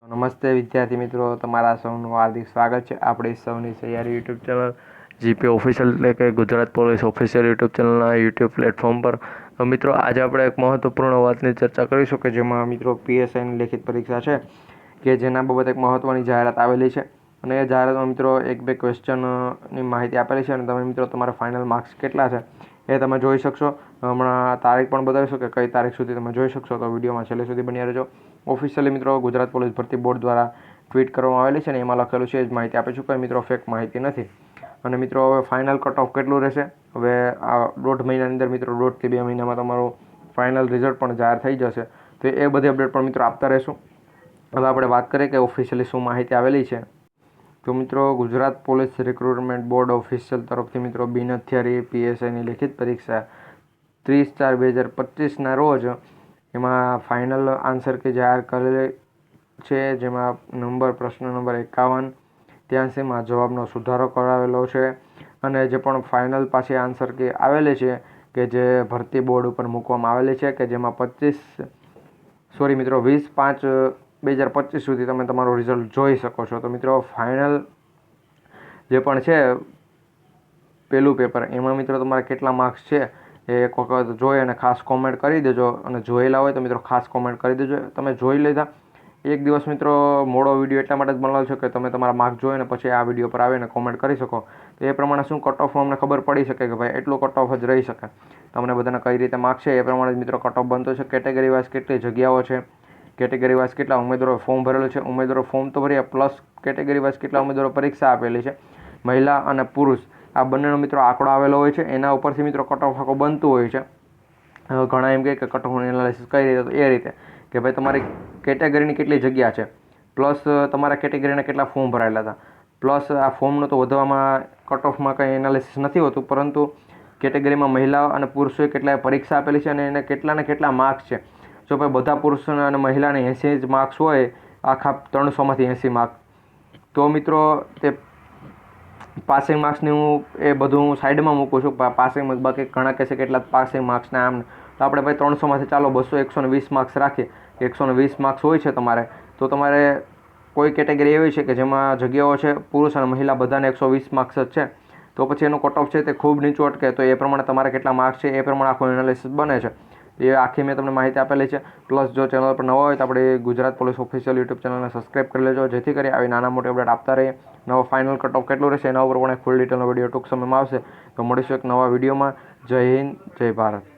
નમસ્તે વિદ્યાર્થી મિત્રો, તમારા સૌનું હાર્દિક સ્વાગત છે આપણી સૌની તૈયારી યુટ્યુબ ચેનલ જીપી ઓફિશિયલ એટલે કે ગુજરાત પોલીસ ઓફિશિયલ યુટ્યુબ ચેનલના યુટ્યુબ પ્લેટફોર્મ પર. તો મિત્રો, આજે આપણે એક મહત્વપૂર્ણ વાતની ચર્ચા કરીશું કે જેમાં મિત્રો પીએસઆઈની લેખિત પરીક્ષા છે કે જેના બાબતે એક મહત્ત્વની જાહેરાત આવેલી છે અને એ જાહેરાતમાં મિત્રો એક બે ક્વેશ્ચનની માહિતી આપેલી છે અને તમે મિત્રો તમારા ફાઇનલ માર્ક્સ કેટલા છે એ તમે જોઈ શકશો. હમણાં તારીખ પણ બતાવીશું કે કઈ તારીખ સુધી તમે જોઈ શકશો, તો વિડીયોમાં છેલ્લે સુધી બન્યા રહેજો. ઓફિશિયલી મિત્રો ગુજરાત પોલીસ ભરતી બોર્ડ દ્વારા ટ્વીટ કરવામાં આવેલી છે ને એમાં લખેલું છે એ જ માહિતી આપીશું, કંઈ મિત્રો ફેક માહિતી નથી. અને મિત્રો હવે ફાઇનલ કટ ઓફ કેટલું રહેશે, હવે આ 1.5 મહિનાની અંદર મિત્રો 1.5 થી 2 મહિનામાં તમારું ફાઇનલ રિઝલ્ટ પણ જાહેર થઈ જશે. તો એ બધી અપડેટ પણ મિત્રો આપતા રહેશું. હવે આપણે વાત કરીએ કે ઓફિશિયલી શું માહિતી આવેલી છે. તો મિત્રો, Gujarat police recruitment board official તરફથી મિત્રો બિન હથિયારી પીએસઆઈની લેખિત પરીક્ષા 30/4/2025ના રોજ એમાં ફાઇનલ આન્સર કે જાહેર કરેલી છે, જેમાં પ્રશ્ન નંબર 51 83માં જવાબનો સુધારો કરાવેલો છે અને જે પણ ફાઇનલ પાછી આન્સર કે આવેલી છે કે જે ભરતી બોર્ડ ઉપર મૂકવામાં આવેલી છે કે જેમાં 20/5/2025 સુધી તમે તમારું રિઝલ્ટ જોઈ શકો છો. તો મિત્રો, ફાઇનલ જે પણ છે પહેલું પેપર એમાં મિત્રો તમારે કેટલા માર્ક્સ છે એ એક વખત જોઈ અને ખાસ કોમેન્ટ કરી દેજો, અને જોયેલા હોય તો મિત્રો ખાસ કોમેન્ટ કરી દેજો. તમે જોઈ લીધા એક દિવસ મિત્રો મોડો વિડીયો એટલા માટે જ બનાવ્યો છે કે તમે તમારા માર્ક્સ જોઈને પછી આ વિડીયો પર આવીને કોમેન્ટ કરી શકો. તો એ પ્રમાણે શું કટ ઓફમાં અમને ખબર પડી શકે કે ભાઈ એટલું કટ ઓફ જ રહી શકે. તમને બધાને કઈ રીતે માર્ક્સ છે એ પ્રમાણે જ મિત્રો કટ ઓફ બનતો છે. કેટેગરી વાઇઝ કેટલી જગ્યાઓ છે, કેટેગરી વાઇઝ કેટલા ઉમેદવારો ફોર્મ ભરેલું છે, ઉમેદવારો ફોર્મ તો ભર્યા પ્લસ કેટેગરી વાઇઝ કેટલા ઉમેદવારો પરીક્ષા આપેલી છે, મહિલા અને પુરુષ આ બંનેનો મિત્રો આંકડો આવેલો હોય છે. એના ઉપરથી મિત્રો કટ ઓફ આંકડો બનતું હોય છે. ઘણા એમ કહે કે કટ ઓફનું એનાલિસિસ કઈ રીતે, તો એ રીતે કે ભાઈ તમારી કેટેગરીની કેટલી જગ્યા છે, પ્લસ તમારા કેટેગરીના કેટલા ફોર્મ ભરાયેલા હતા, પ્લસ આ ફોર્મનો તો વધવામાં કટ ઓફમાં કંઈ એનાલિસિસ નથી હોતું, પરંતુ કેટેગરીમાં મહિલાઓ અને પુરુષોએ કેટલાય પરીક્ષા આપેલી છે અને એને કેટલા ને કેટલા માર્ક્સ છે. જો ભાઈ બધા પુરુષોને અને મહિલાને 80 જ માર્ક્સ હોય, આખા 300માંથી 80 માર્ક્સ, તો મિત્રો તે પાસિંગ માર્ક્સની હું એ બધું હું સાઈડમાં મૂકું છું. પાસિંગ બાકી ઘણા કહેશે કેટલા પાસિંગ માર્ક્સના આમ, તો આપણે ભાઈ 300માંથી ચાલો 120 માર્ક્સ રાખીએ. 120 માર્ક્સ હોય છે તમારે, તો તમારે કોઈ કેટેગરી એવી છે કે જેમાં જગ્યાઓ છે પુરુષ અને મહિલા બધાને 120 માર્ક્સ જ છે, તો પછી એનું કટ ઓફ છે તે ખૂબ નીચું અટકે. તો એ પ્રમાણે તમારે કેટલા માર્ક્સ છે એ પ્રમાણે આખું એનાલિસિસ બને છે. એ આખી મેં તમને માહિતી આપેલી છે. પ્લસ જો ચેનલ પર નવા હોય તો આપણે ગુજરાત પોલીસ ઓફિશિયલ યુટ્યુબ ચેનલને સબસ્ક્રાઈબ કરી લેજો, જેથી કરી આવી નાના મોટી અપડેટ આપતા રહીએ. નવો ફાઇનલ કટ ઓફ કેટલું રહેશે એના ઉપર પણ એક ફૂલ ડિટેલનો વિડીયો ટૂંક સમયમાં આવશે. તો મળીશું એક નવા વિડીયોમાં. જય હિન્દ, જય ભારત.